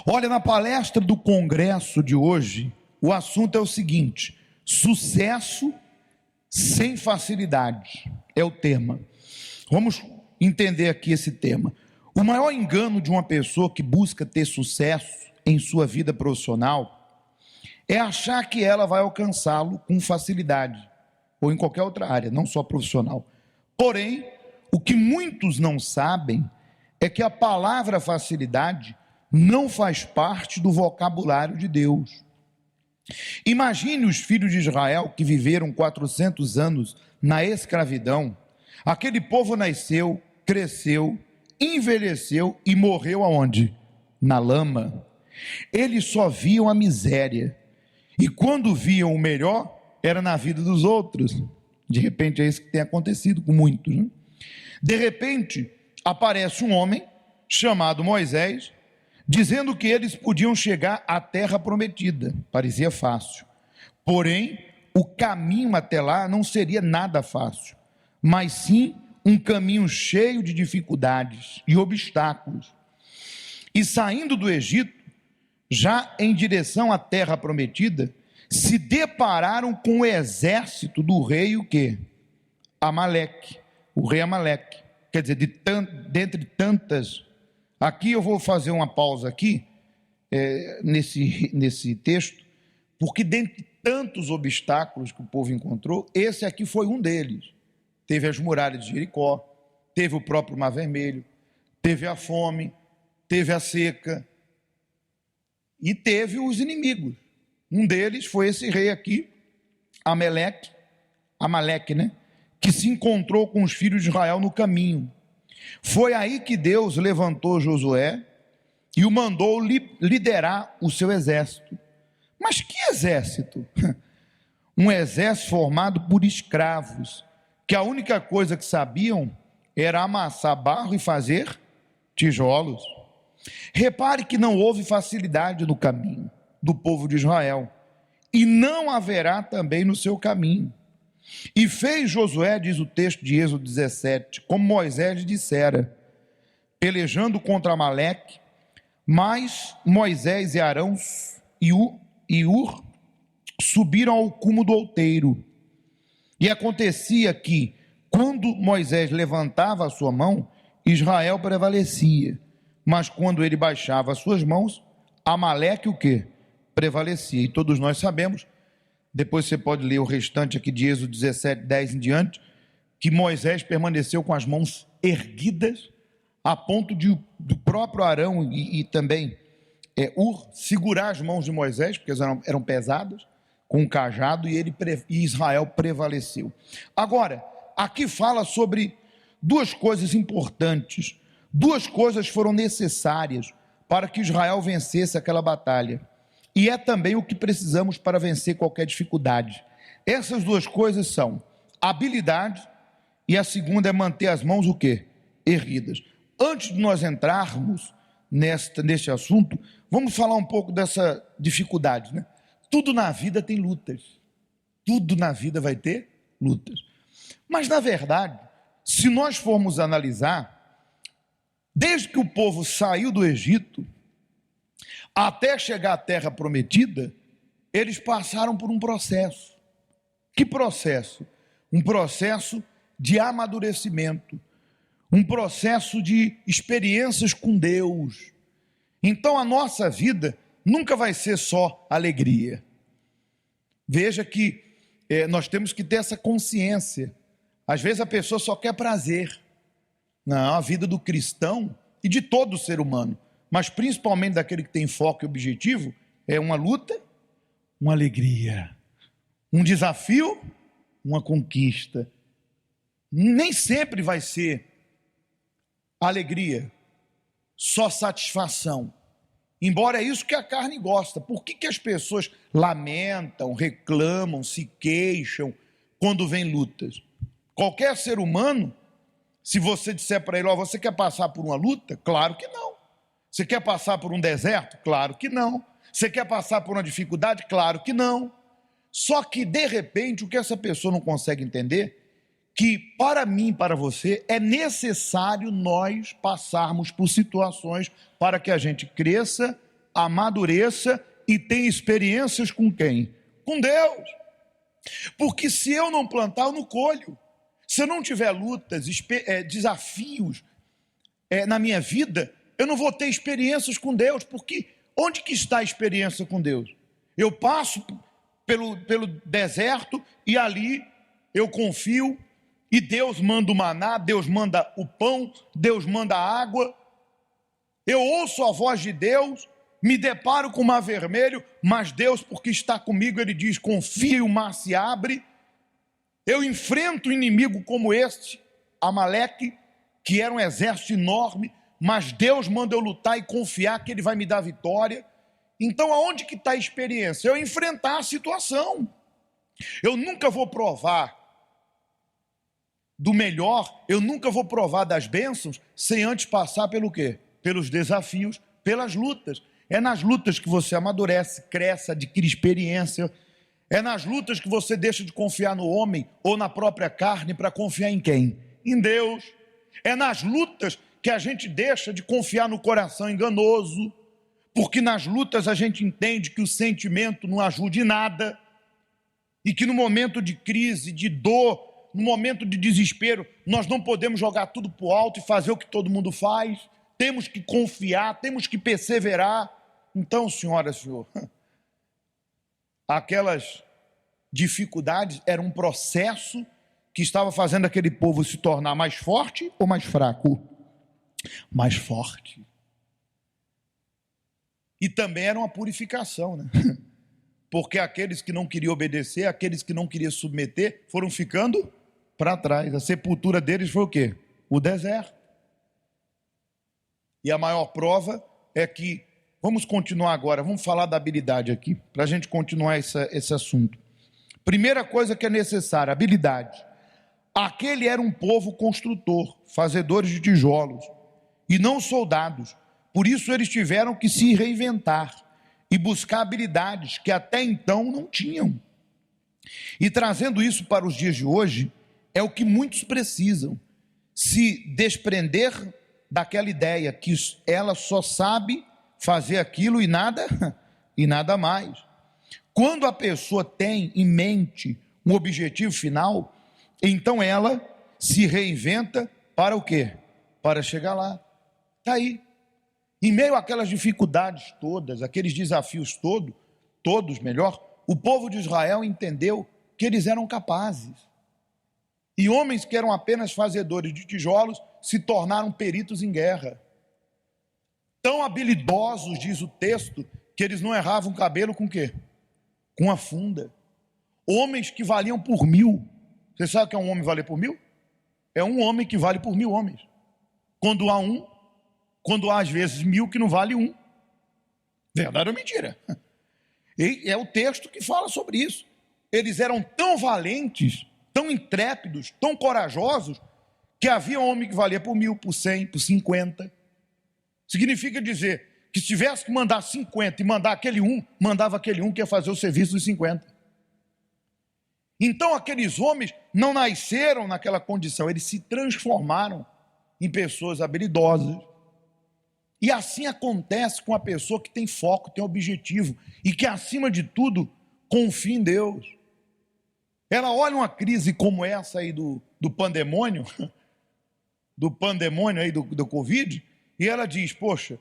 Olha, na palestra do congresso de hoje, o assunto é o seguinte: sucesso sem facilidade, é o tema. Vamos entender aqui esse tema. O maior engano de uma pessoa que busca ter sucesso em sua vida profissional é achar que ela vai alcançá-lo com facilidade, ou em qualquer outra área, não só profissional. Porém, o que muitos não sabem é que a palavra facilidade não faz parte do vocabulário de Deus. Imagine os filhos de Israel que viveram 400 anos na escravidão. Aquele povo nasceu, cresceu, envelheceu e morreu aonde? Na lama. Eles só viam a miséria. E quando viam o melhor, era na vida dos outros. De repente é isso que tem acontecido com muitos, né? De repente, aparece um homem chamado Moisés, dizendo que eles podiam chegar à terra prometida. Parecia fácil. Porém, o caminho até lá não seria nada fácil, mas sim um caminho cheio de dificuldades e obstáculos. E saindo do Egito, já em direção à terra prometida, se depararam com o exército do rei, o quê? Amaleque, o rei Amaleque. Quer dizer, dentre tantas. Aqui eu vou fazer uma pausa aqui, nesse texto, porque dentre tantos obstáculos que o povo encontrou, esse aqui foi um deles. Teve as muralhas de Jericó, teve o próprio Mar Vermelho, teve a fome, teve a seca e teve os inimigos. Um deles foi esse rei aqui, Amaleque, né? Que se encontrou com os filhos de Israel no caminho. Foi aí que Deus levantou Josué e o mandou liderar o seu exército. Mas que exército? Um exército formado por escravos, que a única coisa que sabiam era amassar barro e fazer tijolos. Repare que não houve facilidade no caminho do povo de Israel, e não haverá também no seu caminho. E fez Josué, diz o texto de Êxodo 17, como Moisés lhe dissera, pelejando contra Amaleque, mas Moisés e Arão e Ur subiram ao cume do outeiro. E acontecia que, quando Moisés levantava a sua mão, Israel prevalecia, mas quando ele baixava as suas mãos, Amaleque o quê? Prevalecia. E todos nós sabemos, depois você pode ler o restante aqui de Êxodo 17, 10 em diante, que Moisés permaneceu com as mãos erguidas, a ponto de do próprio Arão e também Ur segurar as mãos de Moisés, porque eram pesadas, com um cajado, e Israel prevaleceu. Agora, aqui fala sobre duas coisas importantes, duas coisas foram necessárias para que Israel vencesse aquela batalha. E é também o que precisamos para vencer qualquer dificuldade. Essas duas coisas são habilidade e a segunda é manter as mãos o quê? Erguidas. Antes de nós entrarmos neste assunto, vamos falar um pouco dessa dificuldade, né? Tudo na vida tem lutas. Tudo na vida vai ter lutas. Mas, na verdade, se nós formos analisar, desde que o povo saiu do Egito, até chegar à terra prometida, eles passaram por um processo. Que processo? Um processo de amadurecimento, um processo de experiências com Deus. Então a nossa vida nunca vai ser só alegria. Veja que nós temos que ter essa consciência. Às vezes a pessoa só quer prazer. Não, a vida do cristão e de todo ser humano, mas principalmente daquele que tem foco e objetivo, é uma luta, uma alegria, um desafio, uma conquista. Nem sempre vai ser alegria, só satisfação, embora é isso que a carne gosta. Por que as pessoas lamentam, reclamam, se queixam quando vem lutas? Qualquer ser humano, se você disser para ele, você quer passar por uma luta? Claro que não. Você quer passar por um deserto? Claro que não. Você quer passar por uma dificuldade? Claro que não. Só que, de repente, o que essa pessoa não consegue entender, que para mim e para você, é necessário nós passarmos por situações para que a gente cresça amadureça e tenha experiências com quem? Com Deus. Porque se eu não plantar, eu não colho. Se eu não tiver lutas, desafios na minha vida, eu não vou ter experiências com Deus, porque onde que está a experiência com Deus? Eu passo pelo deserto e ali eu confio e Deus manda o maná, Deus manda o pão, Deus manda a água. Eu ouço a voz de Deus, me deparo com o mar vermelho, mas Deus, porque está comigo, Ele diz, confia e o mar se abre. Eu enfrento um inimigo como este, Amaleque, que era um exército enorme, mas Deus manda eu lutar e confiar que Ele vai me dar vitória. Então aonde que está a experiência? Eu enfrentar a situação. Eu nunca vou provar do melhor, eu nunca vou provar das bênçãos sem antes passar pelo quê? Pelos desafios, pelas lutas. É nas lutas que você amadurece, cresce, adquire experiência. É nas lutas que você deixa de confiar no homem ou na própria carne para confiar em quem? Em Deus. É nas lutas que a gente deixa de confiar no coração enganoso, porque nas lutas a gente entende que o sentimento não ajuda em nada e que no momento de crise, de dor, no momento de desespero, nós não podemos jogar tudo para o alto e fazer o que todo mundo faz. Temos que confiar, temos que perseverar. Então, senhora e senhor, aquelas dificuldades eram um processo que estava fazendo aquele povo se tornar mais forte ou mais fraco? Mais forte. E também era uma purificação, né? Porque aqueles que não queriam obedecer, aqueles que não queriam submeter, foram ficando para trás. A sepultura deles foi o quê? O deserto. E a maior prova é que, vamos continuar agora, vamos falar da habilidade aqui, para a gente continuar esse assunto. Primeira coisa que é necessária, habilidade. Aquele era um povo construtor, fazedores de tijolos, e não soldados. Por isso eles tiveram que se reinventar e buscar habilidades que até então não tinham. E trazendo isso para os dias de hoje, é o que muitos precisam, se desprender daquela ideia que ela só sabe fazer aquilo e nada mais. Quando a pessoa tem em mente um objetivo final, então ela se reinventa para o quê? Para chegar lá. Está aí. Em meio àquelas dificuldades todas, aqueles desafios todos, o povo de Israel entendeu que eles eram capazes. E homens que eram apenas fazedores de tijolos se tornaram peritos em guerra. Tão habilidosos, diz o texto, que eles não erravam cabelo com o quê? Com a funda. Homens que valiam por 1000. Você sabe o que é um homem valer por 1000? É um homem que vale por 1000 homens. Quando há às vezes 1000 que não vale um. Verdade ou mentira? E é o texto que fala sobre isso. Eles eram tão valentes, tão intrépidos, tão corajosos, que havia homem que valia por 1000, por 100, por 50. Significa dizer que se tivesse que mandar 50 e mandar aquele um, mandava aquele um que ia fazer o serviço dos 50. Então aqueles homens não nasceram naquela condição, eles se transformaram em pessoas habilidosas. E assim acontece com a pessoa que tem foco, tem objetivo e que acima de tudo confia em Deus. Ela olha uma crise como essa aí do pandemônio, aí do Covid, e ela diz, poxa,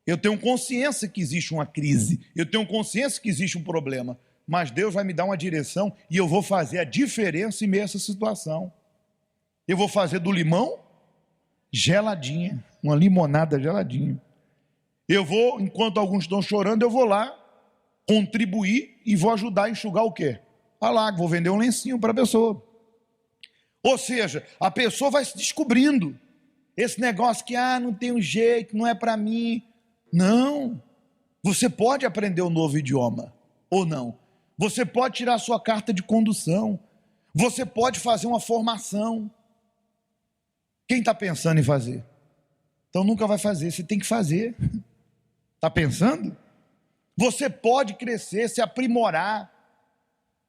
eu tenho consciência que existe uma crise, eu tenho consciência que existe um problema, mas Deus vai me dar uma direção e eu vou fazer a diferença em meio a essa situação. Eu vou fazer do limão geladinha, uma limonada geladinha. Eu vou, enquanto alguns estão chorando, eu vou lá contribuir e vou ajudar a enxugar o quê? A lágrima, vou vender um lencinho para a pessoa. Ou seja, a pessoa vai se descobrindo. Esse negócio que, não tem um jeito, não é para mim. Não. Você pode aprender um novo idioma, ou não. Você pode tirar a sua carta de condução. Você pode fazer uma formação. Quem está pensando em fazer? Então nunca vai fazer, você tem que fazer. Está pensando? Você pode crescer, se aprimorar,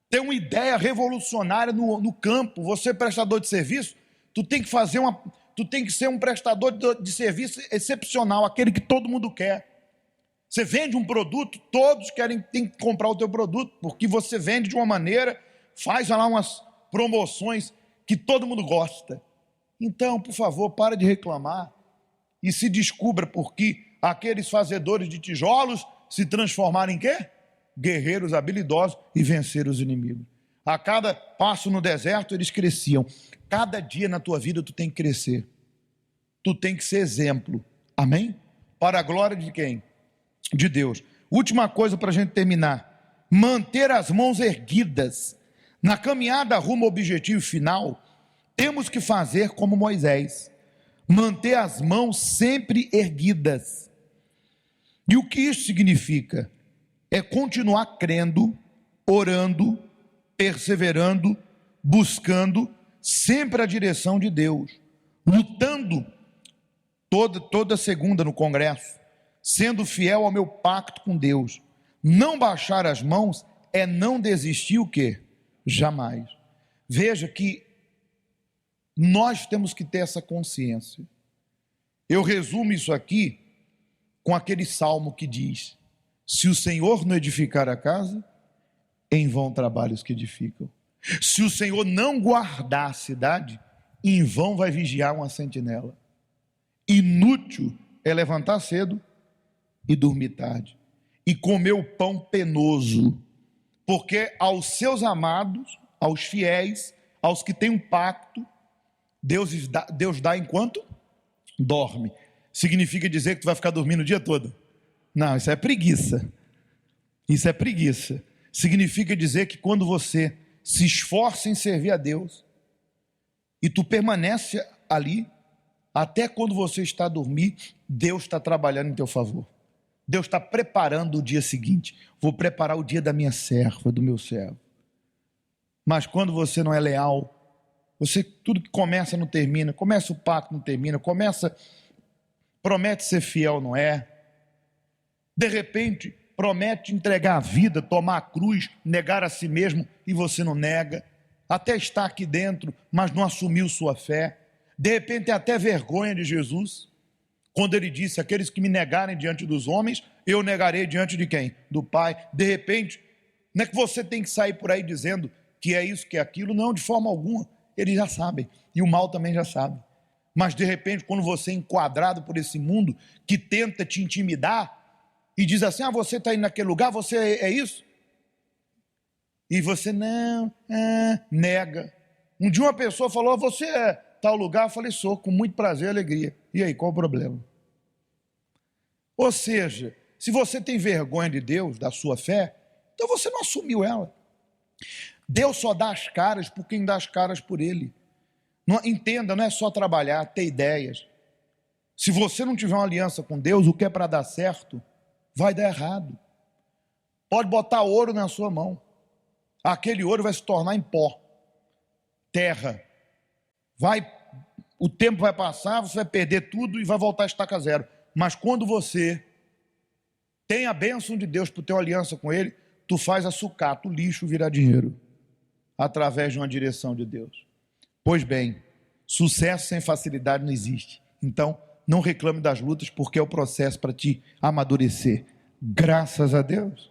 ter uma ideia revolucionária no campo. Você é prestador de serviço, tu tem que ser um prestador de serviço excepcional, aquele que todo mundo quer. Você vende um produto, todos têm que comprar o teu produto, porque você vende de uma maneira, faz lá umas promoções que todo mundo gosta. Então, por favor, para de reclamar e se descubra por que aqueles fazedores de tijolos se transformaram em quê? Guerreiros habilidosos e venceram os inimigos. A cada passo no deserto eles cresciam. Cada dia na tua vida tu tem que crescer. Tu tem que ser exemplo. Amém? Para a glória de quem? De Deus. Última coisa para a gente terminar. Manter as mãos erguidas. Na caminhada rumo ao objetivo final, temos que fazer como Moisés. Manter as mãos sempre erguidas. E o que isso significa? É continuar crendo, orando, perseverando, buscando sempre a direção de Deus, lutando toda segunda no congresso, sendo fiel ao meu pacto com Deus. Não baixar as mãos é não desistir o quê? Jamais. Veja que nós temos que ter essa consciência. Eu resumo isso aqui com aquele salmo que diz: se o Senhor não edificar a casa, em vão trabalham os que edificam. Se o Senhor não guardar a cidade, em vão vai vigiar uma sentinela. Inútil é levantar cedo e dormir tarde, e comer o pão penoso, porque aos seus amados, aos fiéis, aos que têm um pacto, Deus dá enquanto dorme. Significa dizer que tu vai ficar dormindo o dia todo? Não, isso é preguiça. Isso é preguiça. Significa dizer que quando você se esforça em servir a Deus e tu permanece ali, até quando você está a dormir, Deus está trabalhando em teu favor. Deus está preparando o dia seguinte. Vou preparar o dia da minha serva, do meu servo. Mas quando você não é leal, tudo que começa não termina, começa o pacto não termina, promete ser fiel, não é? De repente, promete entregar a vida, tomar a cruz, negar a si mesmo e você não nega. Até está aqui dentro, mas não assumiu sua fé. De repente tem até vergonha de Jesus, quando ele disse: aqueles que me negarem diante dos homens, eu negarei diante de quem? Do Pai. De repente, não é que você tem que sair por aí dizendo que é isso, que é aquilo. Não, de forma alguma. Eles já sabem, e o mal também já sabe. Mas de repente, quando você é enquadrado por esse mundo que tenta te intimidar e diz assim: você está indo naquele lugar, você é isso? E você nega. Um dia uma pessoa falou: você é tal lugar? Eu falei: sou, com muito prazer e alegria. E aí, qual o problema? Ou seja, se você tem vergonha de Deus, da sua fé, então você não assumiu ela. Deus só dá as caras por quem dá as caras por Ele. Não, entenda, não é só trabalhar, ter ideias. Se você não tiver uma aliança com Deus, o que é para dar certo, vai dar errado. Pode botar ouro na sua mão. Aquele ouro vai se tornar em pó, terra. O tempo vai passar, você vai perder tudo e vai voltar a estaca zero. Mas quando você tem a bênção de Deus por ter uma aliança com Ele, tu faz a sucata, o lixo virar dinheiro, através de uma direção de Deus. Pois bem, sucesso sem facilidade não existe. Então, não reclame das lutas, porque é o processo para te amadurecer. Graças a Deus.